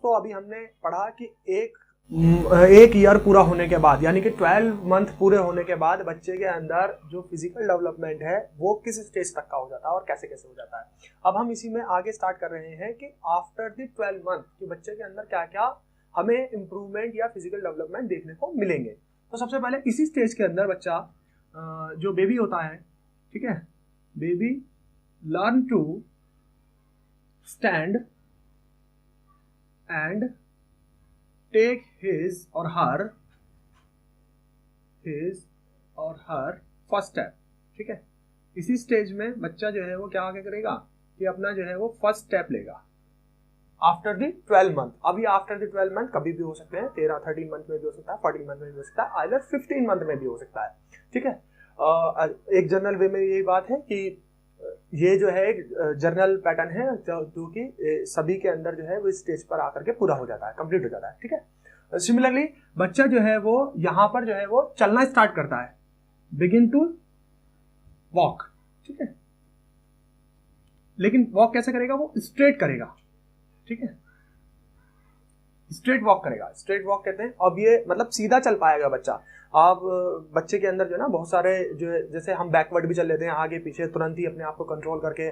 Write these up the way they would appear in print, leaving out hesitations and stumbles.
दोस्तों अभी हमने पढ़ा कि एक ईयर पूरा होने के बाद यानी कि 12 मंथ पूरे होने के बाद बच्चे के अंदर जो फिजिकल डेवलपमेंट है वो किस स्टेज तक का हो जाता है और कैसे कैसे हो जाता है। अब हम इसी में आगे स्टार्ट कर रहे हैं कि आफ्टर द 12 मंथ कि बच्चे के अंदर क्या क्या हमें इम्प्रूवमेंट या फिजिकल डेवलपमेंट देखने को मिलेंगे। तो सबसे पहले इसी स्टेज के अंदर बच्चा जो बेबी होता है, ठीक है, baby learn to stand and take his or her first step. ठीक है, इसी स्टेज में बच्चा जो है वो क्या आगे करेगा कि अपना जो है वो फर्स्ट स्टेप लेगा आफ्टर द 12 मंथ। अभी आफ्टर द 12 मंथ कभी भी हो सकते हैं, 13 मंथ में भी हो सकता है, 14 मंथ में भी हो सकता है, आइदर 15 मंथ में भी हो सकता है। ठीक है, एक जनरल वे में यही बात है कि ये जो है एक जनरल पैटर्न है जो कि सभी के अंदर जो है वो इस स्टेज पर आकर के पूरा हो जाता है, कंप्लीट हो जाता है। ठीक है, सिमिलरली बच्चा जो है वो यहाँ पर जो है वो चलना स्टार्ट करता है, बिगिन टू वॉक। ठीक है, लेकिन वॉक कैसे करेगा, वो स्ट्रेट करेगा। ठीक है, स्ट्रेट वॉक करेगा, स्ट्रेट वॉक कहते हैं। अब ये मतलब सीधा चल पाएगा बच्चा। अब बच्चे के अंदर जो है ना बहुत सारे जो है, जैसे हम बैकवर्ड भी चल लेते हैं, आगे पीछे तुरंत ही अपने आप को कंट्रोल करके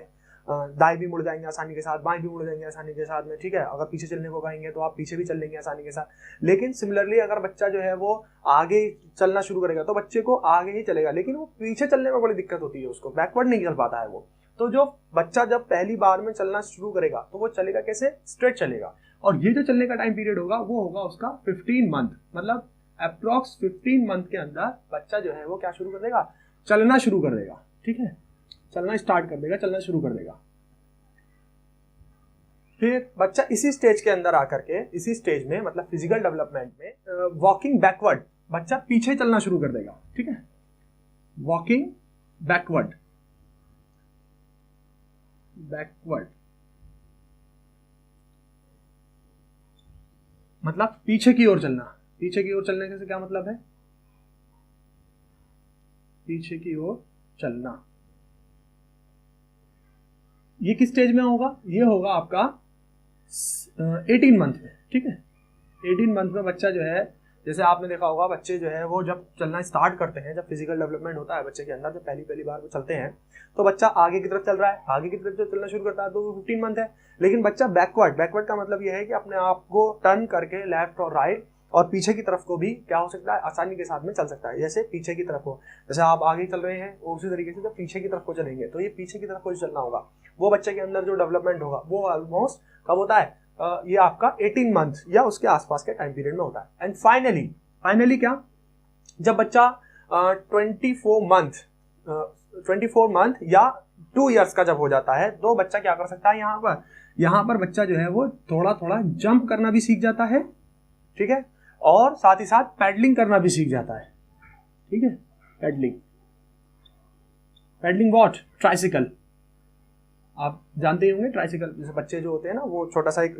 दाएं भी मुड़ जाएंगे आसानी के साथ, बाएं भी मुड़ जाएंगे आसानी के साथ में। ठीक है, अगर पीछे चलने को कहेंगे तो आप पीछे भी चल लेंगे आसानी के साथ। लेकिन सिमिलरली अगर बच्चा जो है वो आगे चलना शुरू करेगा तो बच्चे को आगे ही चलेगा, लेकिन वो पीछे चलने में बड़ी दिक्कत होती है, उसको बैकवर्ड नहीं चल पाता है वो। तो जो बच्चा जब पहली बार में चलना शुरू करेगा तो वो चलेगा कैसे, स्ट्रेट चलेगा। और ये जो चलने का टाइम पीरियड होगा वो होगा उसका 15 मंथ, मतलब अप्रॉक्स 15 मंथ के अंदर बच्चा जो है वो क्या शुरू कर देगा, चलना शुरू कर देगा। ठीक है, चलना स्टार्ट कर देगा, चलना शुरू कर देगा। फिर बच्चा इसी स्टेज के अंदर आकर के, इसी स्टेज में मतलब फिजिकल डेवलपमेंट में वॉकिंग बैकवर्ड, बच्चा पीछे चलना शुरू कर देगा। ठीक है, वॉकिंग बैकवर्ड, बैकवर्ड मतलब पीछे की ओर चलना। पीछे की ओर चलने से क्या मतलब है, पीछे की ओर चलना। ये किस स्टेज में होगा, ये होगा आपका 18 मंथ में। ठीक है, 18 मंथ में बच्चा जो है, जैसे आपने देखा होगा बच्चे जो है वो जब चलना स्टार्ट करते हैं, जब फिजिकल डेवलपमेंट होता है बच्चे के अंदर, जब पहली बार वो चलते हैं तो बच्चा आगे की तरफ चल रहा है, आगे की तरफ जब चलना शुरू करता है तो वो 15 मंथ है। लेकिन बच्चा बैकवर्ड का मतलब ये है कि अपने आप को टर्न करके लेफ्ट और राइट और पीछे की तरफ को भी क्या हो सकता है, आसानी के साथ में चल सकता है। जैसे पीछे की तरफ हो, जैसे आप आगे चल रहे हैं उसी तरीके से जब पीछे की तरफ को चलेंगे तो ये पीछे की तरफ को चलना होगा। वो बच्चे के अंदर जो डेवलपमेंट होगा वो ऑलमोस्ट कब होता है, ये आपका 18 मंथ या उसके आसपास के टाइम पीरियड में होता है। एंड फाइनली क्या, जब बच्चा 24 मंथ या 2 इयर्स का जब हो जाता है तो बच्चा क्या कर सकता है, यहाँ पर बच्चा जो है वो थोड़ा थोड़ा जंप करना भी सीख जाता है। ठीक है, और साथ ही साथ पैडलिंग करना भी सीख जाता है। ठीक है, पैडलिंग व्हाट, ट्राइसिकल। आप जानते ही होंगे ट्राइसिकल, जैसे बच्चे जो होते हैं ना वो छोटा सा एक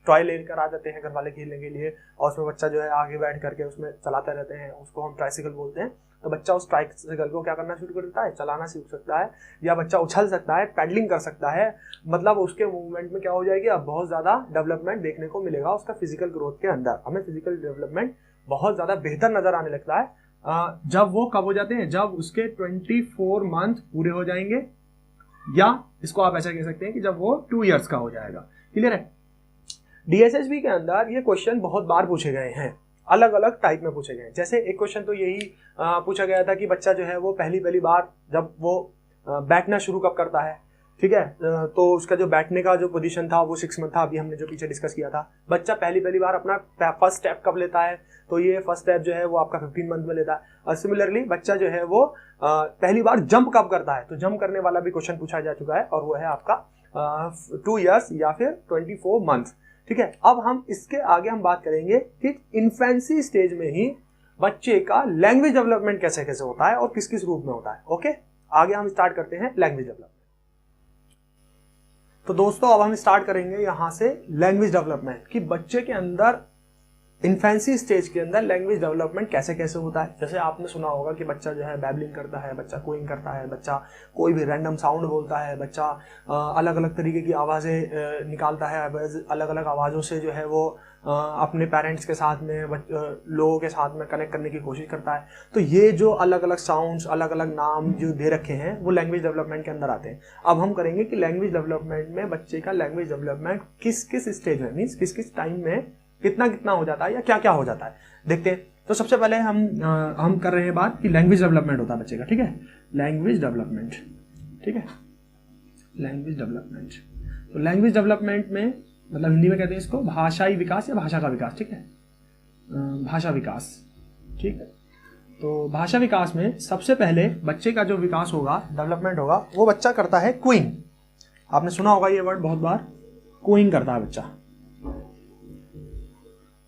टॉय लेकर आ जाते हैं घर वाले खेलने के लिए, और उसमें बच्चा जो है आगे बैठ करके उसमें चलाते रहते हैं, उसको हम ट्राइसिकल बोलते हैं। तो बच्चा उस ट्राइसिकल को क्या करना शुरू कर देता है, चलाना सीख सकता है, या बच्चा उछल सकता है, पैडलिंग कर सकता है। मतलब उसके मूवमेंट में क्या हो जाएगी, अब बहुत ज़्यादा डेवलपमेंट देखने को मिलेगा उसका फिजिकल ग्रोथ के अंदर। हमें फिजिकल डेवलपमेंट बहुत ज़्यादा बेहतर नज़र आने लगता है जब वो कब हो जाते हैं, जब उसके 24 मंथ पूरे हो जाएंगे, या इसको आप ऐसा कह सकते हैं कि जब वो 2 इयर्स का हो जाएगा। क्लियर है। डीएसएसबी के अंदर ये क्वेश्चन बहुत बार पूछे गए हैं, अलग अलग टाइप में पूछे गए हैं। जैसे एक क्वेश्चन तो यही पूछा गया था कि बच्चा जो है वो पहली बार जब वो बैठना शुरू कब करता है। ठीक है, तो उसका जो बैठने का जो पोजीशन था वो 6 मंथ था, अभी हमने जो पीछे डिस्कस किया था। बच्चा पहली बार अपना फर्स्ट स्टेप कब लेता है, तो ये फर्स्ट स्टेप जो है वो आपका 15 मंथ में लेता है। और सिमिलरली बच्चा जो है वो पहली बार जंप कब करता है, तो जंप करने वाला भी क्वेश्चन पूछा जा चुका है, और वो है आपका 2 इयर्स या फिर 24 मंथ। ठीक है, अब हम इसके आगे हम बात करेंगे कि इन्फेंसी स्टेज में ही बच्चे का लैंग्वेज डेवलपमेंट कैसे कैसे होता है और किस किस रूप में होता है। ओके, आगे हम स्टार्ट करते हैं लैंग्वेज डेवलपमेंट। तो दोस्तों अब हम स्टार्ट करेंगे यहाँ से लैंग्वेज डेवलपमेंट, कि बच्चे के अंदर इन्फेंसी स्टेज के अंदर लैंग्वेज डेवलपमेंट कैसे कैसे होता है। जैसे आपने सुना होगा कि बच्चा जो है बैबलिंग करता है, बच्चा कोइंग करता है, बच्चा कोई भी रैंडम साउंड बोलता है, बच्चा अलग अलग तरीके की आवाज़ें निकालता है, अलग अलग आवाज़ों से जो है वो अपने पेरेंट्स के साथ में लोगों के साथ में कनेक्ट करने की कोशिश करता है। तो ये जो अलग अलग साउंड्स, अलग अलग नाम जो दे रखे हैं वो लैंग्वेज डेवलपमेंट के अंदर आते हैं। अब हम करेंगे कि लैंग्वेज डेवलपमेंट में बच्चे का लैंग्वेज डेवलपमेंट किस किस स्टेज में, मीन्स किस किस टाइम में कितना कितना हो जाता है या क्या क्या हो जाता है, देखते हैं। तो सबसे पहले हम कर रहे हैं बात कि लैंग्वेज डेवलपमेंट होता है बच्चे का, ठीक है, लैंग्वेज डेवलपमेंट, ठीक है, लैंग्वेज डेवलपमेंट। तो लैंग्वेज डेवलपमेंट में मतलब हिंदी में कहते हैं इसको भाषाई विकास या भाषा का विकास, ठीक है, भाषा विकास, ठीक है। तो भाषा विकास में सबसे पहले बच्चे का जो विकास होगा, डेवलपमेंट होगा, वो बच्चा करता है क्यूइंग। आपने सुना होगा ये वर्ड बहुत बार, क्यूइंग करता है बच्चा।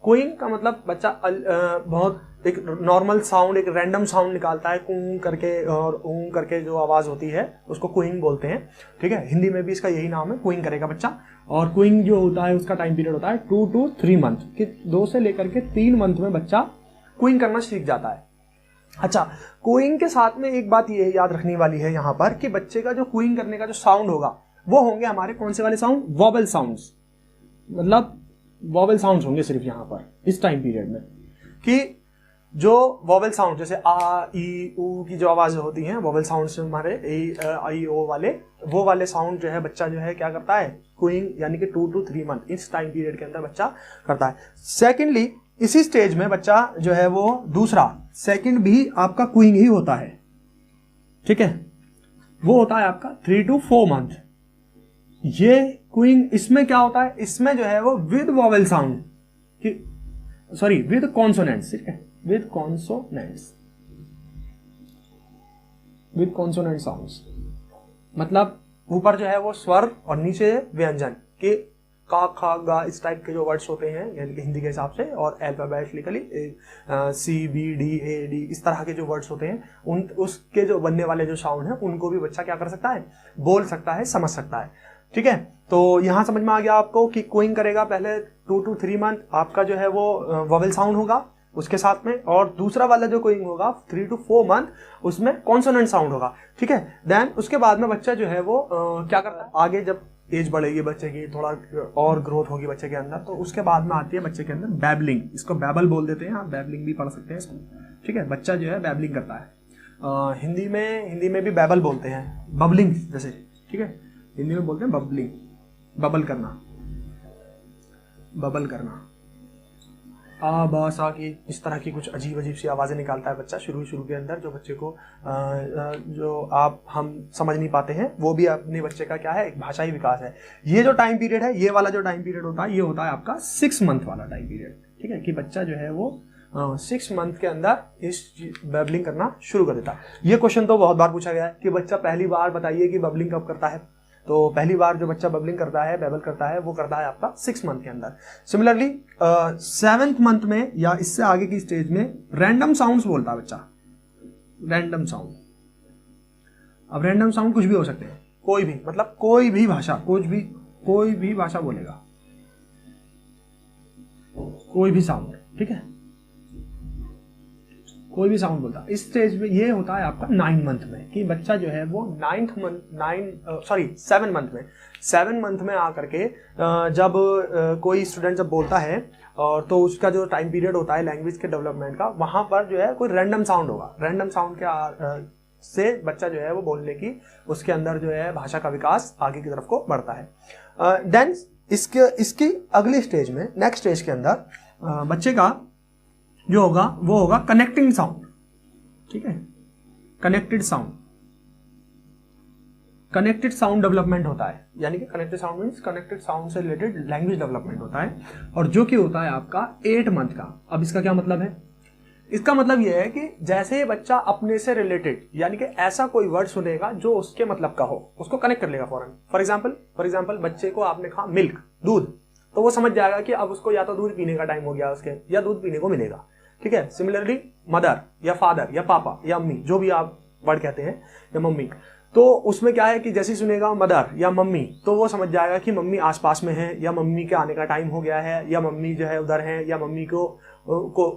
क्यूइंग का मतलब बच्चा बहुत एक नॉर्मल साउंड, एक रैंडम साउंड निकालता है कूं करके, और ऊं करके जो आवाज होती है उसको क्यूइंग बोलते हैं, ठीक है। हिंदी में भी इसका यही नाम है, क्यूइंग करेगा बच्चा। और क्यूइंग जो होता है उसका टाइम पीरियड होता है 2 to 3 मंथ, कि 2 से लेकर के 3 मंथ में बच्चा क्यूइंग करना सीख जाता है। अच्छा, क्यूइंग के साथ में एक बात ये याद रखने वाली है यहाँ पर कि बच्चे का जो क्यूइंग करने का जो साउंड होगा वो होंगे हमारे कौन से वाले साउंड, वॉवेल साउंड्स, मतलब वॉवेल साउंड्स होंगे सिर्फ यहाँ पर इस टाइम पीरियड में। कि जो वॉवेल साउंड जैसे आ ई ऊ की जो आवाज़ होती हैं, वॉवेल साउंड्स हमारे ए आई ओ वाले, वो वाले साउंड जो है बच्चा जो है क्या करता है, क्यूइंग, यानी कि 2 to 3 मंथ इस टाइम पीरियड के अंदर बच्चा करता है। सेकेंडली इसी स्टेज में बच्चा जो है वो दूसरा सेकेंड भी आपका क्यूइंग ही होता है, ठीक है, वो होता है आपका 3 to 4 मंथ। ये क्यूइंग इसमें क्या होता है, इसमें जो है वो विद वॉवेल साउंड की, सॉरी विद कॉन्सोनेंट्स, ठीक है, with consonants, with consonant sounds, मतलब ऊपर जो है वो स्वर और नीचे व्यंजन के का खा गा इस टाइप के जो वर्ड्स होते हैं, यानी कि हिंदी के हिसाब से, और alphabetically C B D A D इस तरह के जो वर्ड्स होते हैं, उन उसके जो बनने वाले जो साउंड हैं उनको भी बच्चा क्या कर सकता है, बोल सकता है, समझ सकता है, ठीक है। तो यहां समझ में आ गया आपको कि क्यूइंग करेगा पहले 2 to 3 मंथ, आपका जो है वो वॉवेल साउंड होगा उसके साथ में, और दूसरा वाला जो क्यूइंग होगा 3 to 4 मंथ उसमें कॉन्सोनेंट साउंड होगा, ठीक है। देन उसके बाद में बच्चा जो है वो क्या करता है, आगे जब एज बढ़ेगी बच्चे की, थोड़ा और ग्रोथ होगी बच्चे के अंदर, तो उसके बाद में आती है बच्चे के अंदर बैबलिंग, इसको बैबल बोल देते हैं, आप बैबलिंग भी पढ़ सकते हैं इसको, ठीक है। बच्चा जो है बैबलिंग करता है, हिंदी में भी बैबल बोलते हैं, बबलिंग जैसे, ठीक है, हिंदी में बोलते हैं बबलिंग, बबल करना, बबल करना, आ बा सा की इस तरह की कुछ अजीब अजीब सी आवाज़ें निकालता है बच्चा शुरू के अंदर, जो बच्चे को जो हम समझ नहीं पाते हैं, वो भी अपने बच्चे का क्या है, एक भाषाई विकास है। ये जो टाइम पीरियड है, ये वाला जो टाइम पीरियड होता है, ये होता है आपका 6 मंथ वाला टाइम पीरियड, ठीक है, कि बच्चा जो है वो 6 मंथ के अंदर इस बबलिंग करना शुरू कर देता है। ये क्वेश्चन तो बहुत बार पूछा गया है कि बच्चा पहली बार बताइए कि बबलिंग कब करता है। तो पहली बार जो बच्चा बबलिंग करता है, बैबल करता है, वो करता है आपका 6 मंथ के अंदर। सिमिलरली 7th मंथ में या इससे आगे की स्टेज में रैंडम साउंड्स बोलता है बच्चा, रैंडम साउंड। अब रैंडम साउंड कुछ भी हो सकते हैं, कोई भी, मतलब कोई भी भाषा, कोई भी भाषा बोलेगा, कोई भी साउंड, ठीक है, कोई भी साउंड बोलता है। इस स्टेज में ये होता है आपका 9 मंथ में, कि बच्चा जो है वो 7 मंथ में आकर के जब कोई स्टूडेंट जब बोलता है, और तो उसका जो टाइम पीरियड होता है लैंग्वेज के डेवलपमेंट का, वहां पर जो है कोई रैंडम साउंड होगा, रैंडम साउंड के से बच्चा जो है वो बोलने की, उसके अंदर जो है भाषा का विकास आगे की तरफ को बढ़ता है। देन इसकी अगली स्टेज में, नेक्स्ट स्टेज के अंदर बच्चे का जो होगा वो होगा कनेक्टिंग साउंड, ठीक है, connected sound, connected sound development होता है, यानी कि connected sound means connected sound से रिलेटेड लैंग्वेज डेवलपमेंट होता है, और जो कि होता है आपका 8 मंथ का। अब इसका क्या मतलब है, इसका मतलब यह है कि जैसे ही बच्चा अपने से रिलेटेड, यानी कि ऐसा कोई वर्ड सुनेगा जो उसके मतलब का हो, उसको कनेक्ट कर लेगा फौरन। फॉर एग्जाम्पल बच्चे को आपने कहा मिल्क, दूध, तो वो समझ जाएगा कि अब उसको या तो दूध पीने का टाइम हो गया उसके, या दूध पीने को मिलेगा, ठीक है। सिमिलरली मदर या फादर या पापा या अम्मी, जो भी आप वर्ड कहते हैं, या मम्मी, तो उसमें क्या है कि जैसे ही सुनेगा मदर या मम्मी तो वो समझ जाएगा कि मम्मी आसपास में है, या मम्मी के आने का टाइम हो गया है, या मम्मी जो है उधर है, या मम्मी को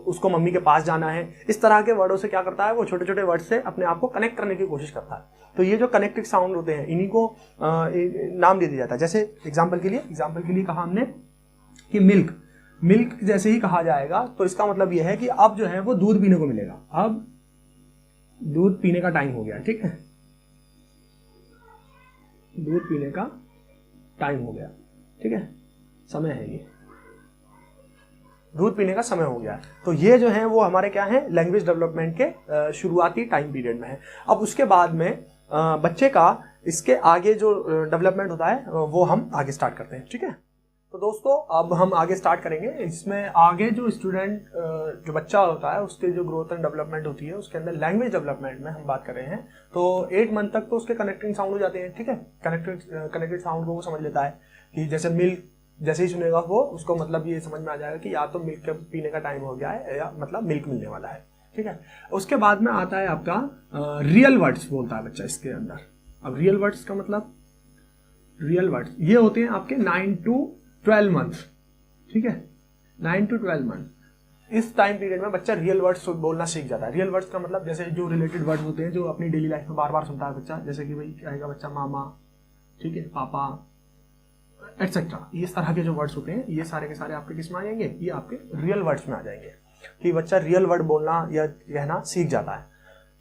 उसको मम्मी के पास जाना है। इस तरह के वर्डों से क्या करता है, वो छोटे छोटे वर्ड से अपने आप को कनेक्ट करने की कोशिश करता है। तो ये जो कनेक्टिव साउंड होते हैं इन्हीं को नाम दे दिया जाता है। जैसे एग्जाम्पल के लिए कहा हमने कि मिल्क जैसे ही कहा जाएगा तो इसका मतलब यह है कि अब जो है वो दूध पीने को मिलेगा, अब दूध पीने का टाइम हो गया, ठीक है, दूध पीने का टाइम हो गया, ठीक है, समय है, ये दूध पीने का समय हो गया। तो ये जो है वो हमारे क्या है, लैंग्वेज डेवलपमेंट के शुरुआती टाइम पीरियड में है। अब उसके बाद में बच्चे का इसके आगे जो डेवलपमेंट होता है वो हम आगे स्टार्ट करते हैं, ठीक है। तो दोस्तों अब हम आगे स्टार्ट करेंगे। इसमें आगे जो स्टूडेंट जो बच्चा होता है उसके जो ग्रोथ एंड डेवलपमेंट होती है उसके अंदर लैंग्वेज डेवलपमेंट में हम बात कर रहे हैं। तो 8 मंथ तक तो उसके कनेक्टिंग साउंड हो जाते हैं, ठीक है। कनेक्टेड साउंड को वो समझ लेता है कि जैसे मिल्क, जैसे ही सुनेगा वो उसको मतलब ये समझ में आ जाएगा कि या तो मिल्क पीने का टाइम हो गया है या मतलब मिल्क मिलने वाला है, ठीक है। उसके बाद में आता है आपका रियल वर्ड्स बोलता है बच्चा इसके अंदर। अब रियल वर्ड्स का मतलब, रियल वर्ड्स ये होते हैं आपके 9 to 12 मंथ, ठीक है, 9 to 12 मंथ। इस टाइम पीरियड में बच्चा रियल वर्ड्स बोलना सीख जाता है। रियल वर्ड्स का मतलब जैसे जो रिलेटेड वर्ड्स होते हैं जो अपनी डेली लाइफ में बार बार सुनता है बच्चा, जैसे कि भाई कहेगा बच्चा मामा, ठीक है, पापा एटसेट्रा, इस तरह के जो वर्ड्स होते हैं ये सारे के सारे आपके किस में आ जाएंगे, ये आपके रियल वर्ड्स में आ जाएंगे कि बच्चा रियल वर्ड बोलना या कहना सीख जाता है,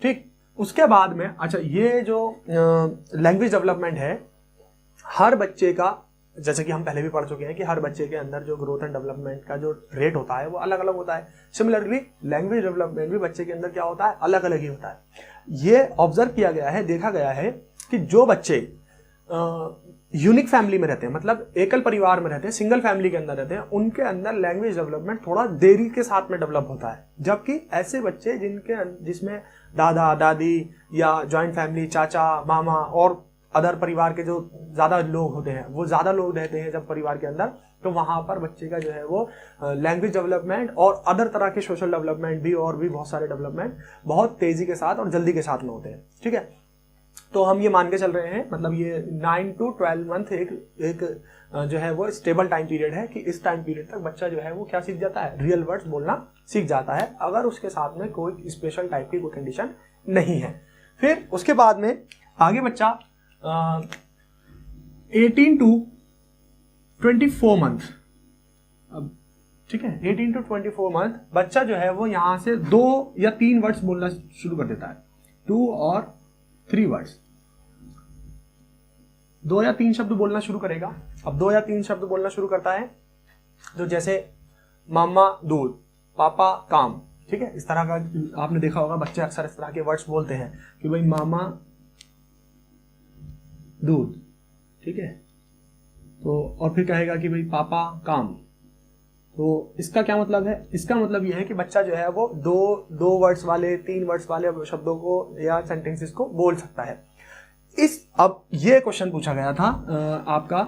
ठीक। उसके बाद में अच्छा ये जो लैंग्वेज डेवलपमेंट है हर बच्चे का, जैसे कि हम पहले भी पढ़ चुके हैं कि हर बच्चे के अंदर जो ग्रोथ एंड डेवलपमेंट का जो रेट होता है वो अलग अलग होता है। सिमिलरली लैंग्वेज डेवलपमेंट भी बच्चे के अंदर क्या होता है, अलग अलग ही होता है। ये ऑब्जर्व किया गया है, देखा गया है कि जो बच्चे यूनिक फैमिली में रहते हैं, मतलब एकल परिवार में रहते हैं, सिंगल फैमिली के अंदर रहते हैं, उनके अंदर लैंग्वेज डेवलपमेंट थोड़ा देरी के साथ में डेवलप होता है। जबकि ऐसे बच्चे जिसमें दादा दादी या जॉइंट फैमिली, चाचा मामा और अदर परिवार के जो ज्यादा लोग होते हैं, वो ज्यादा लोग रहते हैं जब परिवार के अंदर, तो वहां पर बच्चे का जो है वो लैंग्वेज डेवलपमेंट और अदर तरह के सोशल डेवलपमेंट भी और भी बहुत सारे डेवलपमेंट बहुत तेजी के साथ और जल्दी के साथ में होते हैं, ठीक है। तो हम ये मान के चल रहे हैं, मतलब ये 9 to 12 मंथ एक जो है वो स्टेबल टाइम पीरियड है कि इस टाइम पीरियड तक बच्चा जो है वो क्या सीख जाता है, रियल वर्ड्स बोलना सीख जाता है, अगर उसके साथ में कोई स्पेशल टाइप की कोई कंडीशन नहीं है। फिर उसके बाद में आगे बच्चा 18 to 24 मंथ, अब ठीक है, 18 to 24 मंथ बच्चा जो है वो यहां से 2 या 3 वर्ड्स बोलना शुरू कर देता है, 2 और 3 वर्ड्स, 2 या 3 शब्द बोलना शुरू करेगा। अब 2 या 3 शब्द बोलना शुरू करता है तो जैसे मामा दूध, पापा काम, ठीक है, इस तरह का आपने देखा होगा बच्चे अक्सर इस तरह के वर्ड्स बोलते हैं कि भाई मामा दूध, ठीक है, तो और फिर कहेगा कि भाई पापा काम। तो इसका क्या मतलब है, इसका मतलब यह है कि बच्चा जो है वो दो वर्ड्स वाले, 3 वर्ड्स वाले शब्दों को या सेंटेंसेस को बोल सकता है। अब ये क्वेश्चन पूछा गया था आपका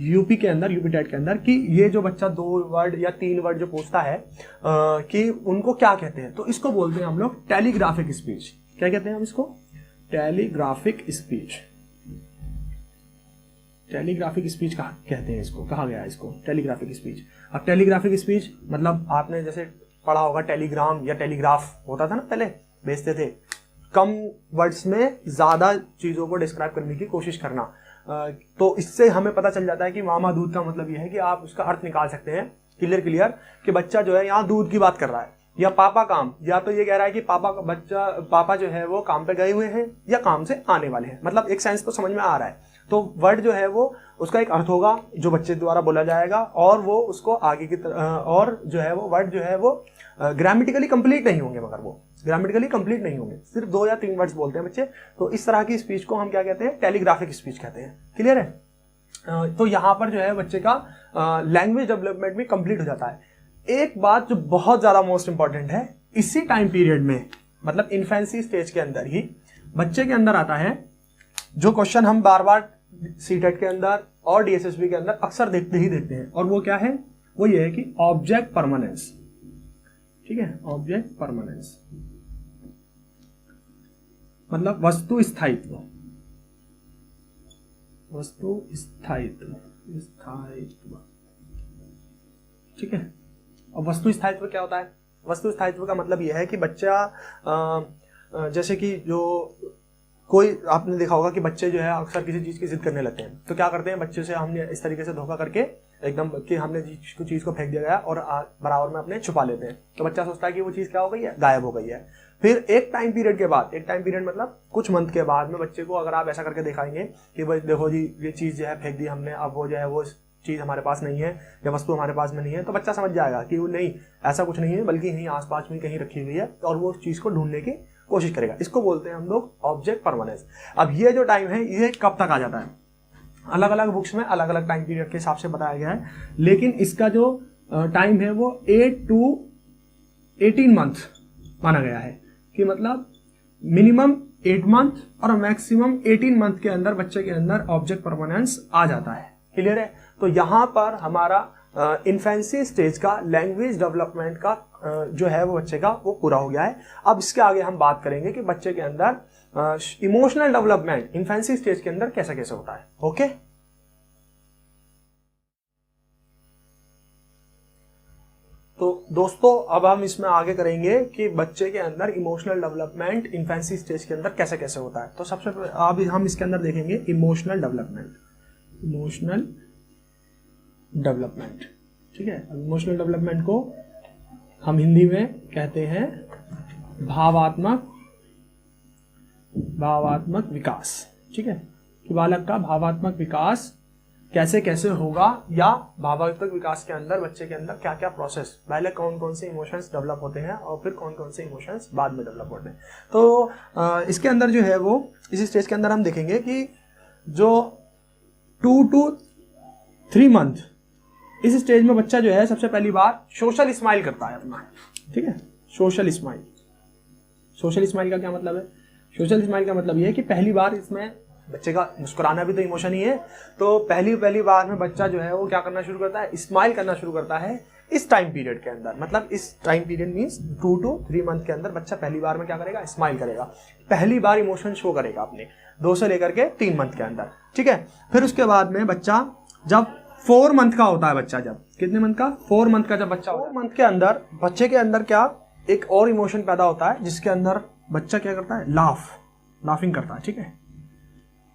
यूपी के अंदर, यूपी टेट के अंदर, कि ये जो बच्चा 2 वर्ड या 3 वर्ड जो पूछता है कि उनको क्या कहते हैं, तो इसको बोलते हैं हम लोग टेलीग्राफिक स्पीच। क्या कहते हैं हम इसको, टेलीग्राफिक स्पीच। टेलीग्राफिक स्पीच कहते हैं इसको, कहा गया है इसको टेलीग्राफिक स्पीच। अब टेलीग्राफिक स्पीच मतलब आपने जैसे पढ़ा होगा टेलीग्राम या टेलीग्राफ होता था ना, पहले भेजते थे, कम वर्ड्स में ज्यादा चीजों को डिस्क्राइब करने की कोशिश करना। तो इससे हमें पता चल जाता है कि मामा दूध का मतलब यह है कि आप उसका अर्थ निकाल सकते हैं क्लियर कि बच्चा जो है यहाँ दूध की बात कर रहा है, या पापा काम, या तो ये कह रहा है कि पापा जो है वो काम पे गए हुए हैं या काम से आने वाले हैं, मतलब एक सेंस तो समझ में आ रहा है। तो वर्ड जो है वो उसका एक अर्थ होगा जो बच्चे द्वारा बोला जाएगा, और वो उसको आगे की और जो है वो वर्ड जो है वो ग्रामेटिकली कंप्लीट नहीं होंगे, मगर वो ग्रामेटिकली कंप्लीट नहीं होंगे, सिर्फ 2 या 3 वर्ड्स बोलते हैं बच्चे। तो इस तरह की स्पीच को हम क्या कहते हैं, टेलीग्राफिक स्पीच कहते हैं। क्लियर है। तो यहाँ पर जो है बच्चे का लैंग्वेज डेवलपमेंट भी कंप्लीट हो जाता है। एक बात जो बहुत ज्यादा मोस्ट इंपॉर्टेंट है, इसी टाइम पीरियड में मतलब इन्फेंसी स्टेज के अंदर ही बच्चे के अंदर आता है जो क्वेश्चन हम बार बार सीटेट के अंदर और डीएसएसबी के अंदर अक्सर देखते हैं, और वो क्या है, वो ये है कि ऑब्जेक्ट परमानेंस। ठीक है, ऑब्जेक्ट परमानेंस मतलब वस्तु स्थायित्व। वस्तु स्थायित्व, स्थायित्व, ठीक है। और वस्तु स्थायित्व क्या होता है? वस्तु स्थायित्व का मतलब यह है कि बच्चा जैसे कि जो कोई आपने देखा होगा कि बच्चे जो है अक्सर किसी चीज़ की जिद करने लगते हैं, तो क्या करते हैं, बच्चे से हमने इस तरीके से धोखा करके एकदम कि हमने चीज़ को फेंक दिया गया और बराबर में अपने छुपा लेते हैं, तो बच्चा सोचता है कि वो चीज़ क्या हो गई है, गायब हो गई है। फिर एक टाइम पीरियड के बाद, एक टाइम पीरियड मतलब कुछ मंथ के बाद में बच्चे को अगर आप ऐसा करके दिखाएंगे कि भाई देखो जी ये चीज़ जो है फेंक दी हमने, अब वो जो है वो चीज़ हमारे पास नहीं है या वस्तु हमारे पास में नहीं है, तो बच्चा समझ जाएगा कि वो नहीं, ऐसा कुछ नहीं है, बल्कि यहीं आसपास में कहीं रखी हुई है, और वो चीज़ को ढूंढने की कोशिश करेगा। इसको बोलते हैं हम लोग ऑब्जेक्ट परमानेंस। अब ये जो टाइम है ये कब तक आ जाता है, अलग अलग बुक्स में अलग अलग टाइम पीरियड के हिसाब से बताया गया है, लेकिन इसका जो टाइम है वो 8 to 18 मंथ माना गया है, कि मतलब मिनिमम 8 मंथ और मैक्सिमम 18 मंथ के अंदर बच्चे के अंदर ऑब्जेक्ट परमानेंस आ जाता है। क्लियर है? तो यहाँ पर हमारा इन्फेंसी स्टेज का लैंग्वेज डेवलपमेंट का जो है वो बच्चे का वो पूरा हो गया है। अब इसके आगे हम बात करेंगे कि बच्चे के अंदर इमोशनल डेवलपमेंट इन्फेंसी स्टेज के अंदर कैसे कैसे होता है। ओके, तो दोस्तों अब हम इसमें आगे करेंगे कि बच्चे के अंदर इमोशनल डेवलपमेंट इन्फेंसी स्टेज के अंदर कैसे कैसे होता है। तो सबसे अब हम इसके अंदर देखेंगे इमोशनल डेवलपमेंट, इमोशनल डेवलपमेंट, ठीक है। इमोशनल डेवलपमेंट को हम हिंदी में कहते हैं भावात्मक विकास, ठीक है, कि बालक का भावात्मक विकास कैसे कैसे होगा, या भावात्मक विकास के अंदर बच्चे के अंदर क्या क्या प्रोसेस, पहले कौन कौन से इमोशंस डेवलप होते हैं और फिर कौन कौन से इमोशंस बाद में डेवलप होते हैं। तो इसके अंदर जो है वो इसी स्टेज के अंदर हम देखेंगे कि जो 2 to 3 मंथ इस स्टेज में बच्चा जो है सबसे पहली बार सोशल स्माइल करता है अपना, ठीक है। सोशल स्माइल, सोशल स्माइल का क्या मतलब है? सोशल स्माइल का मतलब ये है कि पहली बार इसमें बच्चे का मुस्कुराना भी तो इमोशन ही है, तो पहली बार में बच्चा जो है वो क्या करना शुरू करता है, स्माइल करना शुरू करता है इस टाइम पीरियड के अंदर। मतलब इस time period means 2 to 3 month के अंदर बच्चा पहली बार में क्या करेगा, स्माइल करेगा, पहली बार इमोशन शो करेगा अपने 2 से लेकर के 3 मंथ के अंदर, ठीक है। फिर उसके बाद में बच्चा जब 4 मंथ का होता है, बच्चा जब कितने मंथ का, 4 मंथ का जब बच्चा 4 मंथ के अंदर बच्चे के अंदर क्या एक और इमोशन पैदा होता है, जिसके अंदर बच्चा क्या करता है, लाफिंग करता है, ठीक है,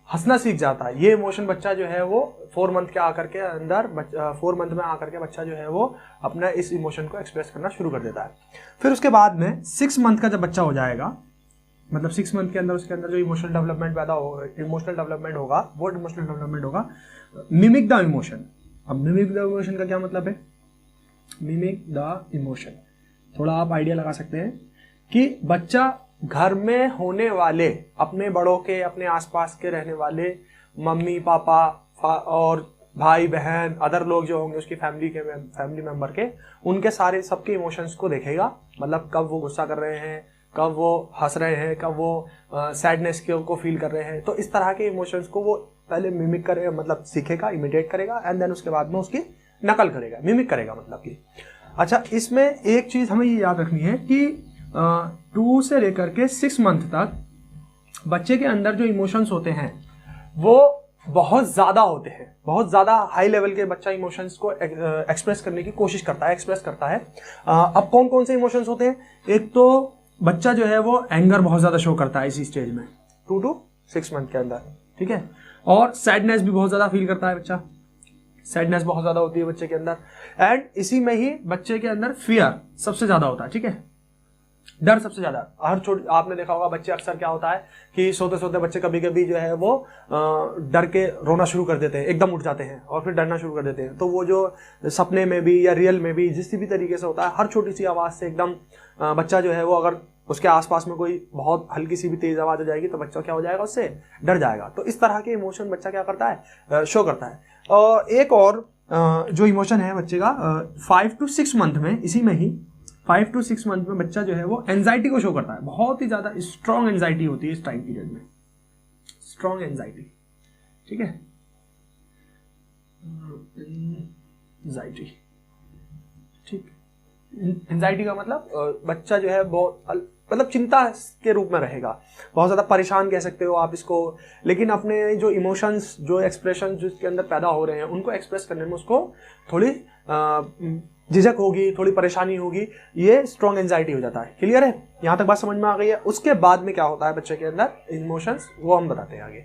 हंसना सीख जाता है। ये इमोशन बच्चा जो है वो 4 मंथ के आकर के अंदर 4 मंथ में आकर के बच्चा जो है वो अपना इस इमोशन को एक्सप्रेस करना शुरू कर देता है। फिर उसके बाद में 6 मंथ का जब बच्चा हो जाएगा, मतलब 6 मंथ के अंदर उसके अंदर जो इमोशनल डेवलपमेंट होगा वो इमोशनल डेवलपमेंट होगा मिमिक द इमोशन। अब मिमिक द इमोशन का क्या मतलब है, मिमिक द इमोशन थोड़ा आप आइडिया लगा सकते हैं कि बच्चा घर में होने वाले अपने बड़ों के, अपने आसपास के रहने वाले मम्मी पापा और भाई बहन अदर लोग जो होंगे उसकी फैमिली मेंबर के, उनके सारे सबके इमोशंस को देखेगा। मतलब कब वो गुस्सा कर रहे हैं, कब वो हंस रहे हैं, कब वो सैडनेस को फील कर रहे हैं, तो इस तरह के इमोशंस को वो पहले मिमिक करेगा, मतलब सीखेगा, इमिटेट करेगा, एंड देन उसके बाद में उसकी नकल करेगा, मिमिक करेगा मतलब कि। अच्छा, इसमें एक चीज हमें ये याद रखनी है कि 2 से लेकर के 6 मंथ तक बच्चे के अंदर जो इमोशंस होते हैं वो बहुत ज्यादा होते हैं, बहुत ज्यादा हाई लेवल के बच्चा इमोशंस को एक्सप्रेस करने की कोशिश करता है। अब कौन कौन से इमोशंस होते हैं, एक तो बच्चा जो है वो एंगर बहुत ज्यादा शो करता है इसी स्टेज में 2 to 6 मंथ के अंदर, ठीक है। और सैडनेस भी बहुत ज्यादा फील करता है बच्चा, सैडनेस बहुत ज्यादा होती है बच्चे के अंदर। एंड इसी में ही बच्चे के अंदर फियर सबसे ज्यादा होता है, ठीक है, डर सबसे ज्यादा। आपने देखा होगा बच्चे अक्सर क्या होता है कि सोते सोते बच्चे कभी कभी जो है वो डर के रोना शुरू कर देते हैं, एकदम उठ जाते हैं और फिर डरना शुरू कर देते हैं। तो वो जो सपने में भी या रियल में भी जिस भी तरीके से होता है, हर छोटी सी आवाज से एकदम बच्चा जो है वो, अगर उसके आसपास में कोई बहुत हल्की सी भी तेज आवाज हो जाएगी तो बच्चा क्या हो जाएगा, उससे डर जाएगा। तो इस तरह के इमोशन बच्चा क्या करता है, शो करता है। और एक और जो इमोशन है बच्चे का 5 to 6 मंथ में, इसी में ही 5 to 6 मंथ में बच्चा जो है वो एंजाइटी को शो करता है। बहुत ही ज्यादा स्ट्रॉन्ग एंजाइटी होती है इस टाइम पीरियड में, स्ट्रॉन्ग एंजाइटी, ठीक है, एंजाइटी, ठीक। एंजाइटी का मतलब बच्चा जो है बहुत मतलब चिंता के रूप में रहेगा, बहुत ज़्यादा परेशान कह सकते हो आप इसको, लेकिन अपने जो इमोशंस, जो एक्सप्रेशन जिसके अंदर पैदा हो रहे हैं उनको एक्सप्रेस करने में उसको थोड़ी झिझक होगी, थोड़ी परेशानी होगी, ये स्ट्रॉन्ग एंजाइटी हो जाता है। क्लियर है? यहाँ तक बात समझ में आ गई है? उसके बाद में क्या होता है बच्चे के अंदर इमोशंस, वो हम बताते हैं आगे।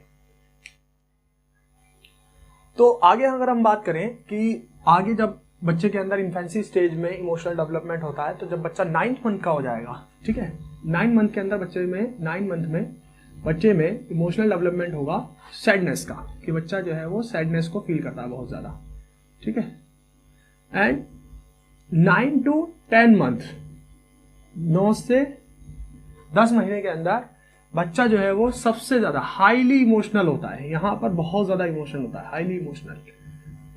तो आगे अगर हम बात करें कि आगे जब बच्चे के अंदर इन्फेंसी स्टेज में इमोशनल डेवलपमेंट होता है, तो जब बच्चा 9th मंथ का हो जाएगा, ठीक है, 9 मंथ के अंदर नाइन मंथ में बच्चे में इमोशनल डेवलपमेंट होगा सैडनेस का, कि बच्चा जो है वो सैडनेस को फील करता है बहुत ज़्यादा, ठीक है। एंड 9 to 10 मंथ, 9 से 10 महीने के अंदर बच्चा जो है वो सबसे ज़्यादा हाईली इमोशनल होता है। यहाँ पर बहुत ज़्यादा इमोशन होता है, हाईली इमोशनल।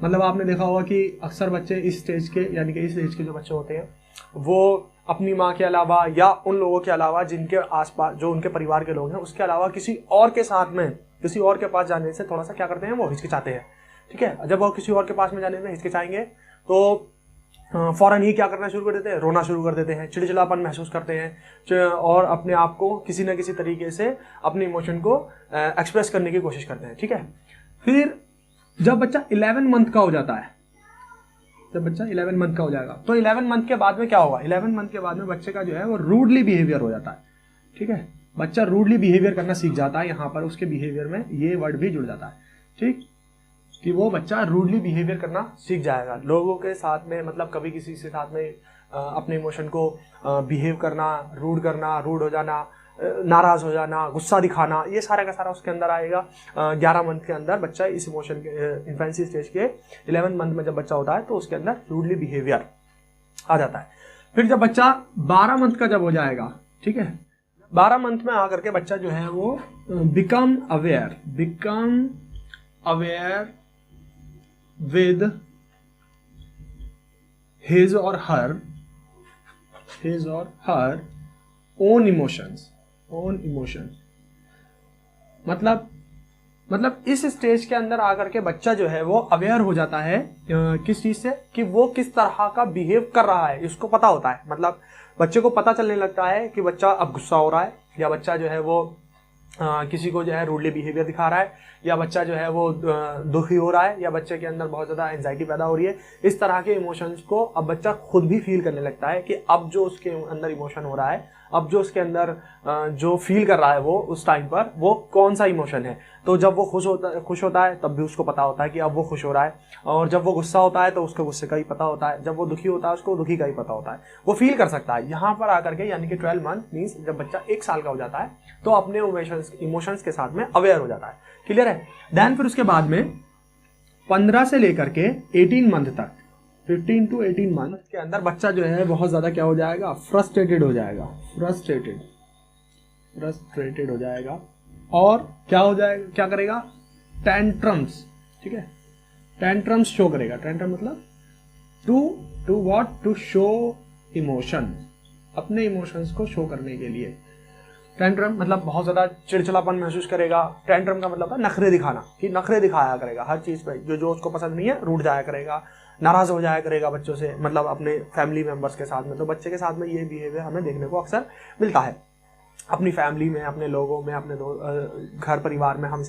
मतलब आपने देखा होगा कि अक्सर बच्चे इस स्टेज के, यानी कि इस एज के जो बच्चे होते हैं, वो अपनी माँ के अलावा या उन लोगों के अलावा जिनके आसपास, जो उनके परिवार के लोग हैं, उसके अलावा किसी और के साथ में, किसी और के पास जाने से थोड़ा सा क्या करते हैं, वो हिचकिचाते हैं, ठीक है। जब वो किसी और के पास में जाने में हिचकिचाएंगे तो फौरन ही क्या करना शुरू कर देते हैं, रोना शुरू कर देते हैं, चिड़चिड़ापन महसूस करते हैं, और अपने आप को किसी न किसी तरीके से अपने इमोशन को एक्सप्रेस करने की कोशिश करते हैं, ठीक है। फिर जब बच्चा 11 मंथ का हो जाता है, जब बच्चा 11 मंथ का हो जाएगा, तो 11 मंथ के बाद में क्या होगा, 11 मंथ के बाद में बच्चे का जो है वो रूडली बिहेवियर हो जाता है, ठीक है। बच्चा रूडली बिहेवियर करना सीख जाता है, यहाँ पर उसके बिहेवियर में ये वर्ड भी जुड़ जाता है, ठीक, कि वो बच्चा रूडली बिहेवियर करना सीख जाएगा लोगों के साथ में, मतलब कभी किसी के साथ में अपने इमोशन को बिहेव करना, रूड हो जाना, नाराज हो जाना, गुस्सा दिखाना, ये सारा का सारा उसके अंदर आएगा। 11 मंथ के अंदर बच्चा इस इमोशन के इन्फेंसी स्टेज के 11 मंथ में जब बच्चा होता है तो उसके अंदर रूडली बिहेवियर आ जाता है। फिर जब बच्चा 12 मंथ का जब हो जाएगा, ठीक है, 12 मंथ में आकर के बच्चा जो है वो become aware with his or her own emotions। मतलब इस स्टेज के अंदर आकर के बच्चा जो है वो अवेयर हो जाता है किस चीज से, कि वो किस तरह का बिहेव कर रहा है, इसको पता होता है। मतलब बच्चे को पता चलने लगता है कि बच्चा अब गुस्सा हो रहा है, या बच्चा जो है वो किसी को जो है रूडली बिहेवियर दिखा रहा है, या बच्चा जो है वो दुखी हो रहा है, या बच्चे के अंदर बहुत ज़्यादा एंजाइटी पैदा हो रही है। इस तरह के इमोशंस को अब बच्चा खुद भी फील करने लगता है कि अब जो उसके अंदर इमोशन हो रहा है, अब जो उसके अंदर जो फील कर रहा है वो उस टाइम पर वो कौन सा इमोशन है। तो जब वो खुश होता है तब भी उसको पता होता है कि अब वो खुश हो रहा है, और जब वो गुस्सा होता है तो उसको गुस्से का ही पता होता है, जब वो दुखी होता है उसको दुखी का ही पता होता है, वो फील कर सकता है। यहाँ पर आकर के यानी कि 12 मंथ मीन्स जब बच्चा 1 साल का हो जाता है तो अपने इमोशंस के साथ में अवेयर हो जाता है। क्लियर है? देन फिर उसके बाद में 15 से लेकर के 18 मंथ तक, 15 to 18 मंथ के अंदर बच्चा जो है बहुत ज़्यादा क्या हो जाएगा, फ्रस्ट्रेटेड हो जाएगा, फ्रस्ट्रेटेड हो जाएगा। और क्या हो जाएगा, क्या करेगा, टेंट्रम्स, ठीक है, टेंट्रम्स शो करेगा। टेंट्रम मतलब to what, to show emotion, अपने इमोशंस को शो करने के लिए। टेंट्रम मतलब बहुत ज़्यादा चिड़चिड़ापन महसूस करेगा। टेंट्रम का मतलब है नखरे दिखाना, कि नखरे दिखाया करेगा हर चीज़ पे, जो उसको पसंद नहीं है रूठ जाया करेगा, नाराज़ हो जाया करेगा बच्चों से, मतलब अपने फैमिली मेम्बर्स के साथ में। तो बच्चे के साथ में ये बिहेवियर हमें देखने को अक्सर मिलता है अपनी फैमिली में, अपने लोगों में, अपने घर परिवार में हम